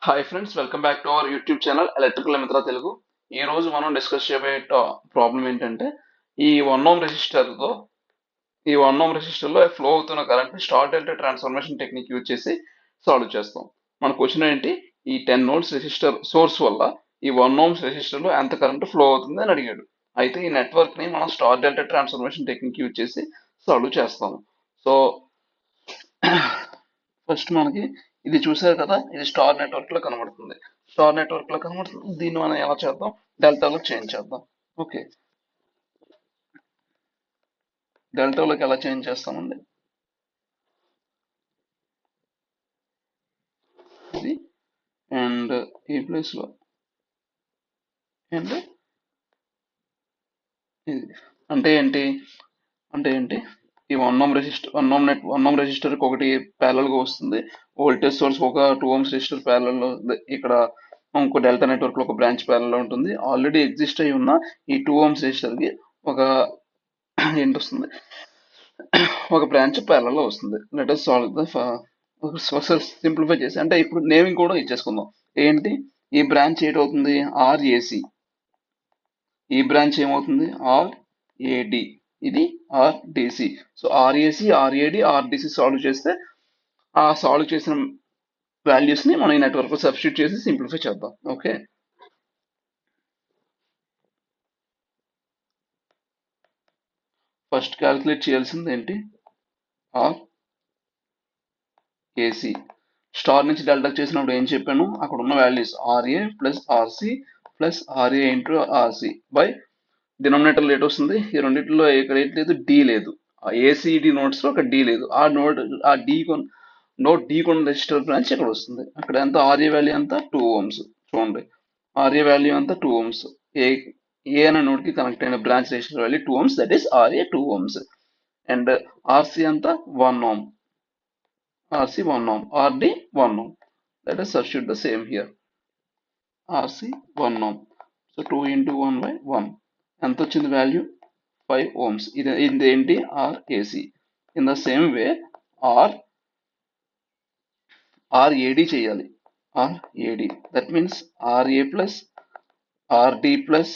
Hi friends, welcome back to our YouTube channel electrical మిత్ర తెలుగు. ఈ రోజు మనం డిస్కస్ చేయబోయే ప్రాబ్లం ఏంటంటే ఈ వన్ ఓమ్ రెసిస్టర్తో ఈ వన్ ఓమ్ రెసిస్టర్లో ఫ్లో అవుతున్న current star delta transformation technique use చేసి సాల్వ్ చేస్తాం. మన క్వశ్చన్ ఏంటి, ఈ 10 వోల్ట్స్ రెసిస్టర్ సోర్స్ వల్ల ఈ వన్ ఓమ్స్ రెసిస్టర్లో ఎంత కరెంట్ ఫ్లో అవుతుంది అని అడిగాడు. అయితే ఈ నెట్వర్క్ ని మనం star delta transformation technique use చేసి సాల్వ్ చేస్తాము. సో ఫస్ట్ మనకి ఇది చూసారు కదా, ఇది స్టార్ నెట్వర్క్ లో కనబడుతుంది. దీన్ని మనం ఎలా చేద్దాం, డెల్టాలో చేంజ్ చేద్దాం. ఓకే, డెల్టాలోకి ఎలా చేంజ్ చేస్తామండి, ఇది అండ్ ఈ ప్లేస్ లో అండ్ ఇది అంటే ఏంటి అంటే ఏంటి ఈ వన్ ఓమ్ రెసిస్టర్ ఒకటి ప్యారల్ గా వస్తుంది. వోల్టేజ్ సోర్స్ ఒక 2 ఓమ్స్ రెసిస్టర్ ప్యారల్ లో ఇక్కడ ఇంకో డెల్టా నెట్వర్క్ లో ఒక బ్రాంచ్ ప్యారల్ లో ఉంటుంది. ఆల్రెడీ ఎగ్జిస్ట్ అయి ఉన్న ఈ 2 ఓమ్స్ రెసిస్టర్ కి ఒక ఏంటి వస్తుంది, ఒక బ్రాంచ్ ప్యారల్ లో వస్తుంది. Let us solve the simplify చేసి, అంటే ఇప్పుడు నేమింగ్ కూడా ఇచ్చేసుకుందాం. ఏంటి, ఈ బ్రాంచ్ ఏటవుతుంది, ఆర్ఏసి. ఈ బ్రాంచ్ ఏమవుతుంది, ఆర్ఏడి. ఇది RDC. So RAC, RAD, RDC solve చేస్తే ఆ సాల్వ్ చేసిన వాల్యూస్ ని మనం ఈ నెట్వర్క్ లో సబ్స్టిట్యూట్ చేసి సింప్లిఫై చేద్దాం. ఓకే, ఫస్ట్ క్యాలిక్యులేట్ చేయాల్సింది ఏంటి, ఆర్ ఏసీ. స్టార్ నుంచి డెల్టా చేసినప్పుడు ఏం చెప్పాను, అక్కడ ఉన్న values RA plus RC plus RA into RC by denominator లేట్ వస్తుంది. ఈ రెండింటిలో ఇక్కడ ఏంటి లేదు, డి లేదు. ఏసీడి నోట్స్ లో ఒక డి లేదు. ఆ నోట్ ఆ డి కొన్ నోట్ డి కొన్న రెజిస్టర్ బ్రాంచ్ ఇక్కడ వస్తుంది. అక్కడ ఎంత, ఆర్ఏ వాల్యూ అంతా 2 ఓమ్స్. చూడండి, ఆర్ఏ వాల్యూ అంతా 2 ఓమ్స్. ఏ ఏ అనే నోడ్ కి కనెక్ట్ అయిన branch resistor value 2 ohms, that is RA 2 ohms. And RC అంతా 1 ohm. RC 1 ohm, RD 1 ohm. Let us substitute the same here. RC 1 ohm. So 2 into 1 by 1. ఎంత వచ్చింది value, 5 ohms. ఇది ఏంటి, RAC. In the same way, RAD చేయాలి. RAD. That means RA plus RD plus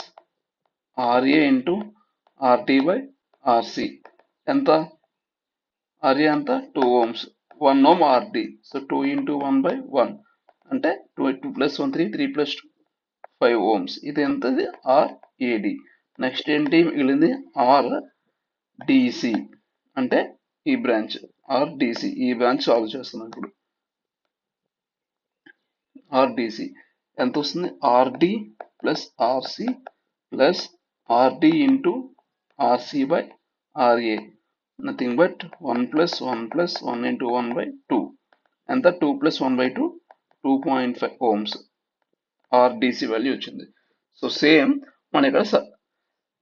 RA into RD by RC. ఎంత, RA అంతా 2 ohms. 1 ohm RD. So 2 into 1 by 1. అంటే 2 plus 1 3 plus 2 5 ohms. ఇది ఎంతది, RAD. Next ఏంటి మిగిలింది, RDC. అంటే ఈ branch RDC. ఈ బ్రాంచ్ సాల్వ్ చేస్తున్నాం ఇప్పుడు. RDC ఎంత వస్తుంది, RD plus RC plus RD into RC by RA. Nothing but 1 plus 1 plus 1 into 1 by 2. ఎంత, 2 plus 1 by 2, 2.5 ohms. RDC value వచ్చింది. సో సేమ్ మన ఇక్కడ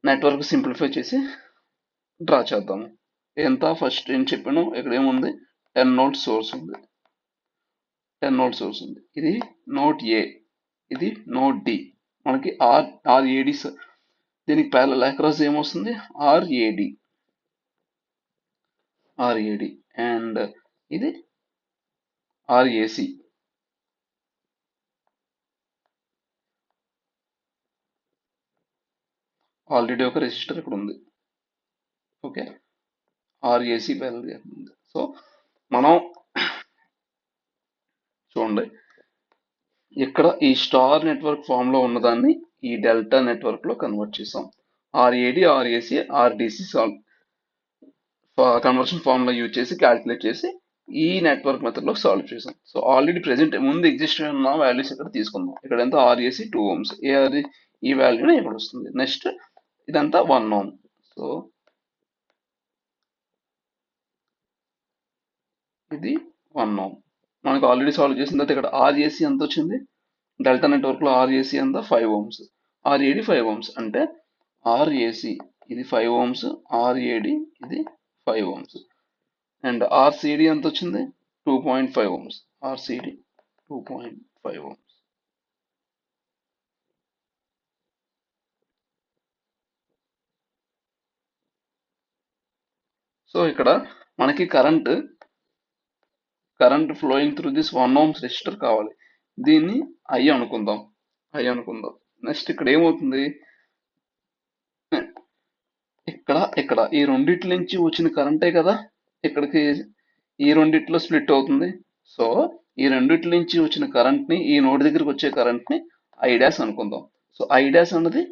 నెట్వర్క్ సింప్లిఫై చేసి డ్రా చేద్దాము. ఎంత, ఫస్ట్ ఏం చెప్పాను, ఇక్కడ ఏముంది, 10 నోడ్ సోర్స్ ఉంది. 10 నోడ్ సోర్స్ ఉంది. ఇది నోడ్ ఏ, ఇది నోడ్ డి. మనకి ఆర్ఏడి దీనికి ప్యారలల్ అక్రాస్ ఏమొస్తుంది, ఆర్ఏడి. అండ్ ఇది ఆర్ఏసి. ఆల్రెడీ ఒక రెసిస్టర్ ఇక్కడ ఉంది. ఓకే, ఆర్ఏసి ప్యారలల్ చేస్తుంది. సో మనం చూడండి, ఇక్కడ ఈ స్టార్ నెట్వర్క్ ఫామ్ లో ఉన్నదాన్ని ఈ డెల్టా నెట్వర్క్ లో కన్వర్ట్ చేసాం. RAD, RAC, RDC conversion formula use చేసి క్యాలిక్యులేట్ చేసి ఈ నెట్వర్క్ మెథడ్ లో సాల్వ్ చేసాం. సో ఆల్రెడీ ప్రెసెంట్ ముందు ఎగ్జిస్ట్ ఉన్న వాల్యూస్ ఇక్కడ తీసుకుందాం. ఇక్కడ ఎంత, ఆర్ఏసి 2 ఓమ్స్, ఏఆర్ ఈ వాల్యూనే ఇక్కడ వస్తుంది. నెక్స్ట్ ఇదంతా 1 ఓమ్. సో ఇది 1 ఓమ్. మనకు ఆల్రెడీ సాల్వ్ చేసిన తర్వాత ఇక్కడ ఆర్ఏసి ఎంత వచ్చింది, డెల్టా నెట్వర్క్ లో ఆర్ఏసి అంతా 5 ఓమ్స్, ఆర్ఏడి 5 ఓమ్స్. అంటే ఆర్ఏసి ఇది 5 ఓమ్స్, ఆర్ఏడి ఇది 5 ఓమ్స్. అండ్ ఆర్సిడి ఎంత వచ్చింది, 2.5 ఓమ్స్. ఆర్సిడి 2.5 ఓమ్స్. సో ఇక్కడ మనకి current flowing through this 1 Ohm's resistor కావాలి. దీన్ని ఐ అనుకుందాం. నెక్స్ట్ ఇక్కడ ఏమవుతుంది, ఇక్కడ ఈ రెండిటి నుంచి వచ్చిన కరెంటే కదా ఇక్కడికి ఈ రెండిట్లో స్ప్లిట్ అవుతుంది. సో ఈ రెండిటి నుంచి వచ్చిన కరెంట్ ని, ఈ నోడ్ దగ్గరికి వచ్చే కరెంట్ ని ఐ డాష్ అనుకుందాం. సో ఐ డాష్ అన్నది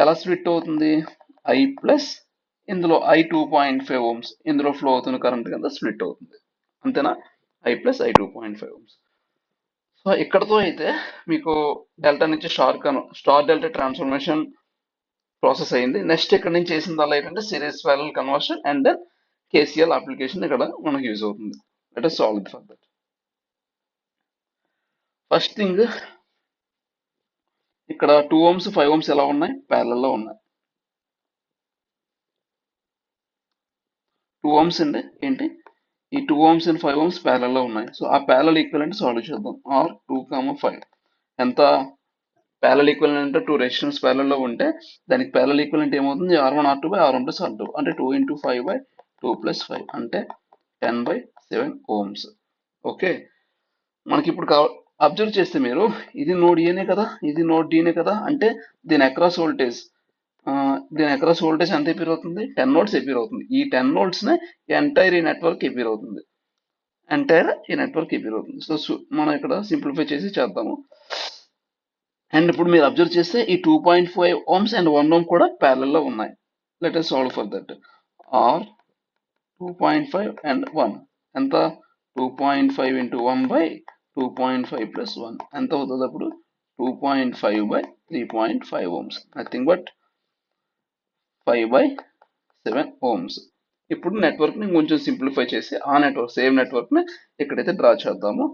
ఎలా స్ప్లిట్ అవుతుంది, ఐ ప్లస్ ఇందులో ఐ 2.5 ఓమ్స్ ఇందులో ఫ్లో అవుతున్న కరెంట్ కింద స్ప్లిట్ అవుతుంది. అంతేనా, I plus I 2.5 ohms. So ఇక్కడతో అయితే మీకు డెల్టా నుంచి స్టార్ డెల్టా ట్రాన్స్ఫర్మేషన్ ప్రాసెస్ అయింది. నెక్స్ట్ ఇక్కడ నుంచి చేసిందల్లా ఏంటంటే series parallel conversion and then KCL application ఇక్కడ మనకు యూజ్ అవుతుంది. Let us solve it for that. First thing, ఇక్కడ 2 ohms 5 ohms ఎలా ఉన్నాయి, ప్యారలల్ లో ఉన్నాయి. 2 ohms అండి ఏంటి, ఈ 2 ohms అండ్ 5 ohms ప్యారలల్ లో ఉన్నాయి. సో ఆ ప్యారలల్ ఈక్వలెంట్ సాల్వ్ చేద్దాం. ఆర్ 2, 5 ఎంత, ప్యారలల్ ఈక్వలెంట్ అంటే 2 రెసిస్టెన్స్ ప్యారలల్ లో ఉంటే దానికి ప్యారలల్ ఈక్వలెంట్ ఏమవుతుంది, R1 R2 by R1 plus R2 అంటే 2 into 5 బై 2 ప్లస్ 5 అంటే 10/7 ohms. ఓకే, మనకి ఇప్పుడు అబ్జర్వ్ చేస్తే మీరు ఇది నోడ్ ఏనే కదా, ఇది నోడ్ డీనే కదా, అంటే దీని అక్రాస్ వోల్టేజ్ ఎంత ఎపీర్ అవుతుంది, 10 volts ఎపీర్ అవుతుంది. ఈ 10 volts నే ఎంటైర్ ఈ నెట్వర్క్ ఎపీర్ అవుతుంది. సో మనం ఇక్కడ సింప్లిఫై చేసి చేద్దాము. అండ్ ఇప్పుడు మీరు అబ్జర్వ్ చేస్తే ఈ 2.5 ohms అండ్ 1 ohm కూడా ప్యారలల్ లో ఉన్నాయి. Let us solve for that. R 2.5 and 1 ఎంత, 2.5 into 1 by 2.5 plus 1 ఎంత అవుతుంది అప్పుడు, 2.5 by 3.5 ohms, nothing but 5/7 ohms. ఇప్పుడు నెట్వర్క్ ని కొంచెం సింప్లిఫై చేసి ఆ నెట్వర్క్ సేమ్ నెట్వర్క్ ని ఇక్కడైతే డ్రా చేద్దాము.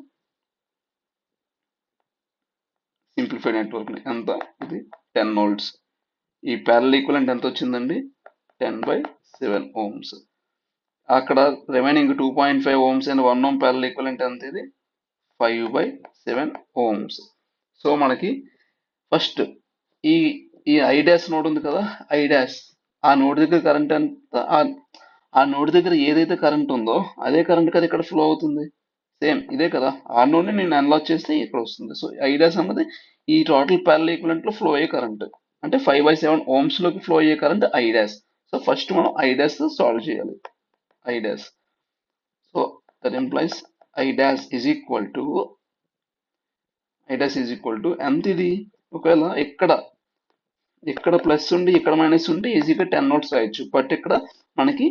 సింప్లిఫైడ్ నెట్వర్క్ ని ఎంత, ఇది 10 volts. ఈ ప్యారలల్ ఈక్వలెంట్ ఎంత వచ్చిందండి, 10/7 ohms. అక్కడ remaining 2.5 ohms and 1 ohm parallel equivalent ఎంత, ఇది 5/7 ohms. సో మనకి ఫస్ట్ ఈ ఈ ఐ డాష్ నోడ్ ఉంది కదా, ఐ డాష్ ఆ నోడ్ దగ్గర కరెంట్ ఎంత, ఆ నోడ్ దగ్గర ఏదైతే కరెంట్ ఉందో అదే కరెంట్ కదా ఇక్కడ ఫ్లో అవుతుంది. సేమ్ ఇదే కదా, ఆ నోడ్ ని నేను అనలాగ్ చేస్తే ఇక్కడ వస్తుంది. సో ఐ డాష్ అన్నది ఈ టోటల్ ప్యారలల్ ఈక్వలెంట్ లో ఫ్లో అయ్యే కరెంట్, అంటే 5/7 ohms లోకి ఫ్లో అయ్యే current I dash. So first మనం ఐ డాష్ సాల్వ్ చేయాలి. I dash, so that implies I dash is equal to ఎంత, ఇది ఒకవేళ ఇక్కడ ప్లస్ ఉండి ఇక్కడ మైనస్ ఉంటే ఈజీగా 10 volts రాయొచ్చు. బట్ ఇక్కడ మనకి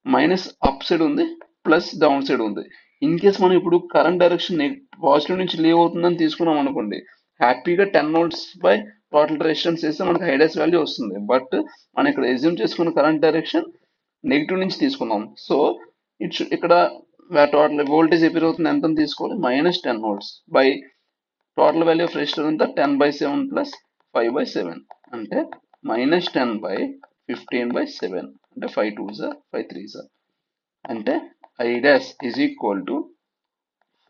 మైనస్ అప్ సైడ్ ఉంది, ప్లస్ డౌన్ సైడ్ ఉంది. ఇన్ కేస్ మనం ఇప్పుడు కరెంట్ డైరెక్షన్ పాజిటివ్ నుంచి లీవ్ అవుతుందని తీసుకున్నాం అనుకోండి, హ్యాపీగా 10 volts బై టోటల్ రెసిస్టెన్స్ చేస్తే మనకి హైడెస్ వాల్యూ వస్తుంది. బట్ మనం ఇక్కడ ఎజ్యూమ్ చేసుకున్న కరెంట్ డైరెక్షన్ నెగిటివ్ నుంచి తీసుకున్నాం. సో ఇక్కడ టోటల్ వోల్టేజ్ ఎపిర్ అవుతుంది ఎంత తీసుకోవాలి, -10 volts by total value of resistor అంతా 10/7 ప్లస్ 5/7 అంటే -10/15/7 అంటే 5 2s 5 3s అంటే I dash is equal to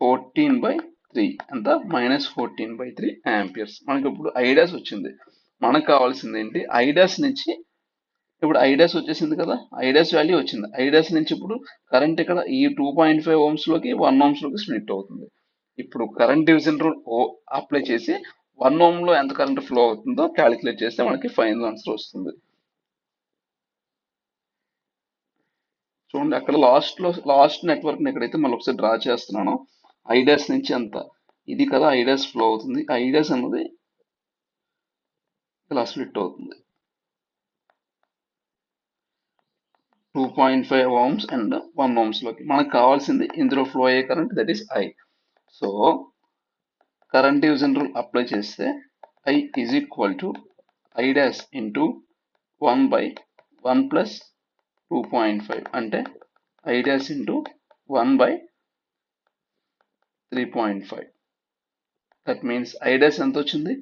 14/3 అంత -14/3 ఆంపియర్స్. మనకి ఇప్పుడు ఐ డాష్ వచ్చింది. మనకు కావాల్సింది ఏంటి, ఐ డాష్ నుంచి ఇప్పుడు ఐ డాష్ వచ్చేసింది కదా, ఐ డాష్ వాల్యూ వచ్చింది. ఐ డాష్ నుంచి ఇప్పుడు కరెంట్ ఇక్కడ ఈ 2.5 ohms లోకి 1 ohms లోకి స్ప్లిట్ అవుతుంది. ఇప్పుడు కరెంట్ డివిజన్ రూల్ అప్లై చేసి 1 ohm లో ఎంత కరెంట్ ఫ్లో అవుతుందో క్యాలిక్యులేట్ చేస్తే మనకి ఫైనల్ ఆన్సర్ వస్తుంది. చూడండి అక్కడ లాస్ట్ నెట్వర్క్ ని ఎక్కడైతే మళ్ళీ ఒకసారి డ్రా చేస్తున్నానో ఐ డాష్ నుంచి ఎంత, ఇది కదా ఐ డాష్ ఫ్లో అవుతుంది. ఐ డాష్ అన్నది ఇలా స్ప్లిట్ అవుతుంది 2.5 ohms అండ్ 1 ohms లోకి. మనకు కావాల్సింది ఇందులో ఫ్లో అయ్యే current, that is I. So current division rule apply చేస్తే I is equal to I dash into 1/1 plus 2.5 అంటే I dash into 1/3.5. That means I dash ఎంత వచ్చింది,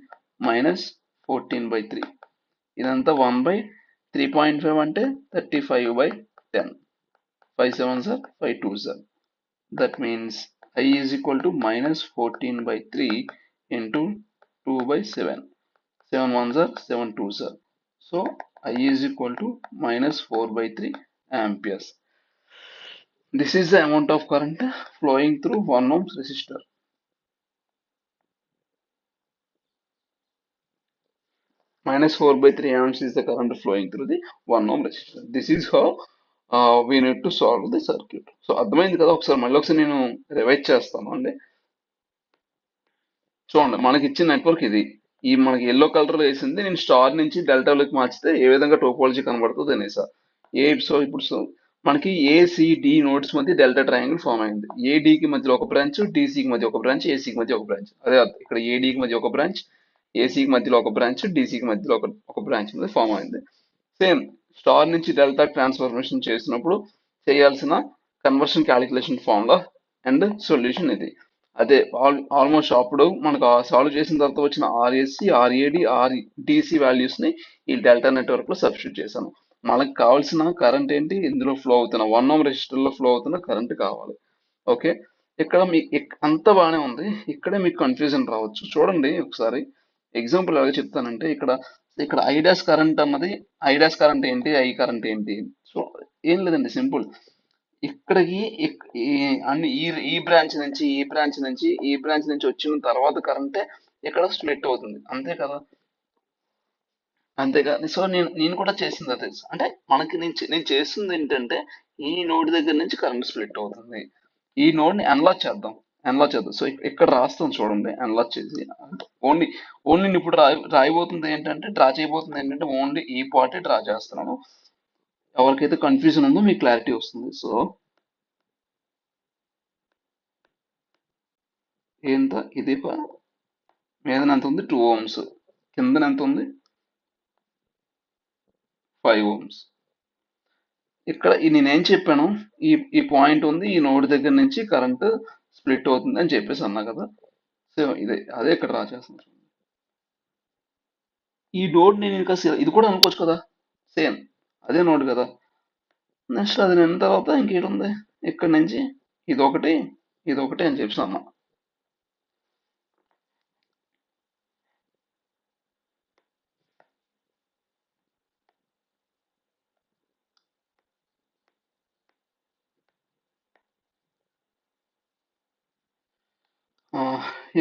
-14/3. ఇదంతా 1/3.5 అంటే 35/10. 5 7s 5 2s. That means I is equal to -14/3 into 2/7. 7 1s 7 2s. So I is equal to -4/3 amperes. This is the amount of current flowing through 1 ohms resistor. minus 4 by 3 amps is the current flowing through the 1 ohm resistor. This is how we need to solve the circuit. So అర్థమైంది కదా, మళ్ళీ ఒకసారి నేను revise చేస్తాను అండి. చూడండి, మనకి ఇచ్చిన నెట్వర్క్ ఇది. ఈ మనకి ఎల్లో కలర్ వేసింది నేను స్టార్ నుంచి డెల్టాలోకి మార్చితే ఏ విధంగా టోపాలజీ కనబడుతుంది అనేసా. ఇప్పుడు మనకి ఏసిడి నోడ్స్ మధ్య డెల్టా ట్రయాంగిల్ ఫామ్ అయింది. ఏడికి మధ్యలో ఒక బ్రాంచ్, డిసికి మధ్య ఒక బ్రాంచ్, ఏసీకి మధ్య ఒక బ్రాంచ్. అదే ఇక్కడ ఏడికి మధ్య ఒక బ్రాంచ్, ఏసీకి మధ్యలో ఒక బ్రాంచ్, డిసికి మధ్యలో ఒక బ్రాంచ్ మీద ఫామ్ అయింది. సేమ్ స్టార్ నుంచి డెల్టా ట్రాన్స్ఫర్మేషన్ చేసినప్పుడు చేయాల్సిన conversion calculation formula and solution ఇది. అదే ఆల్మోస్ట్ అప్పుడు మనకు సాల్వ్ చేసిన తర్వాత వచ్చిన ఆర్ఎస్సి, ఆర్ఏడి, డిసి వాల్యూస్ ని ఈ డెల్టా నెట్వర్క్ లో సబ్స్టిట్యూట్ చేశాను. మనకు కావాల్సిన కరెంట్ ఏంటి, ఇందులో ఫ్లో అవుతున్న 1 ohm రెసిస్టర్ లో ఫ్లో అవుతున్న కరెంట్ కావాలి. ఓకే, ఇక్కడ మీ అంతా బాగానే ఉంది. ఇక్కడే మీకు కన్ఫ్యూజన్ రావచ్చు. చూడండి ఒకసారి ఎగ్జాంపుల్ ఎలా చెప్తానంటే, ఇక్కడ ఇక్కడ ఐడాస్ కరెంట్ అన్నది, ఐడాస్ కరెంట్ ఏంటి, ఐ కరెంట్ ఏంటి. సో ఏం లేదండి, సింపుల్. ఇక్కడికి అన్ని ఈ బ్రాంచ్ నుంచి ఈ బ్రాంచ్ నుంచి వచ్చిన తర్వాత కరెంటే ఇక్కడ స్ప్లిట్ అవుతుంది, అంతే కదా. అంతేగా. సో నేను కూడా చేసింది అదే. అంటే మనకి నేను చేస్తుంది ఏంటంటే, ఈ నోడ్ దగ్గర నుంచి కరెంట్ స్ప్లిట్ అవుతుంది. ఈ నోడ్ ని అనలాజ్ చేద్దాం. సో ఇక్కడ రాస్తాం చూడండి, అనలాజ్ చేసి ఓన్లీ ఓన్లీ ఇప్పుడు రాయబోతుంది ఏంటంటే, డ్రా చేయబోతుంది ఏంటంటే ఓన్లీ ఈ పార్ట్ డ్రా చేస్తున్నాను. ఎవరికైతే కన్ఫ్యూజన్ ఉందో మీకు క్లారిటీ వస్తుంది. సో ఎంత ఇది మీద ఎంత ఉంది, 2 ohms. కిందన ఎంత ఉంది, 5 ohms. ఇక్కడ నేనేం చెప్పాను, ఈ పాయింట్ ఉంది, ఈ నోడ్ దగ్గర నుంచి కరెంట్ స్ప్లిట్ అవుతుంది అని చెప్పేసి అన్నా కదా. సో అదే ఇక్కడ డ్రా చేస్తాను. ఈ నోడ్ నేను ఇంకా ఇది కూడా అనుకోవచ్చు కదా, సేమ్ అదే నోడ్ కదా. నెక్స్ట్ అది నిన్న తర్వాత ఇంకేటుంది, ఇక్కడ నుంచి ఇదొకటి అని చెప్పేసి అన్నా.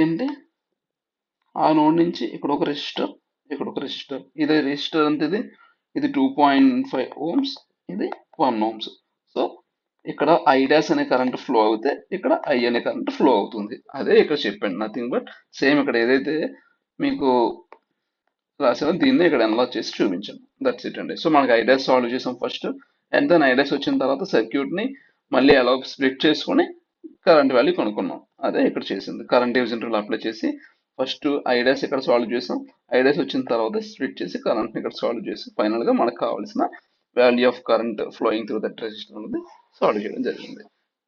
ఏంటి, ఆ నోడ్ నుంచి ఇక్కడ ఒక రెసిస్టర్, ఇదే రెసిస్టర్ అంతే. ఇది 2.5 ohms, ఇది 1 ohms. సో ఇక్కడ ఐ డాష్ అనే కరెంట్ ఫ్లో అవుతే ఇక్కడ ఐ అనే కరెంట్ ఫ్లో అవుతుంది. అదే ఇక్కడ చెప్పండి, నథింగ్ బట్ సేమ్ ఇక్కడ ఏదైతే మీకు రాసానో దీన్ని ఇక్కడ అనలైజ్ చేసి చూపించాను. దట్స్ ఇట్ అండి. సో మనకి ఐ డాష్ సాల్వ్ చేసాం first, and then I dash వచ్చిన తర్వాత సర్క్యూట్ ని మళ్ళీ అలా స్ప్లిట్ చేసుకొని కరెంట్ వాల్యూ కనుక్కున్నాం. అదే ఇక్కడ చేసింది. కరెంట్ డివిజన్ రూల్ అప్లై చేసి ఫస్ట్ ఐ డాష్ ఇక్కడ సాల్వ్ చేసాం, ఐ డాష్ వచ్చిన తర్వాత స్ప్లిట్ చేసి కరెంట్ ని ఇక్కడ సాల్వ్ చేసి ఫైనల్ గా మనకు కావాల్సిన value of current flowing through that resistor అనేది సాల్వ్ చేయడం జరిగింది.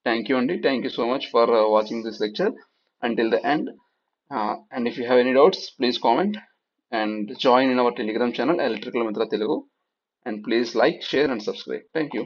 థ్యాంక్ యూ అండి. Thank you so much for watching this lecture until the end. And if you have any doubts, please comment and join in our Telegram channel, Electrical Mitra Telugu. And please like, share, and subscribe. Thank you.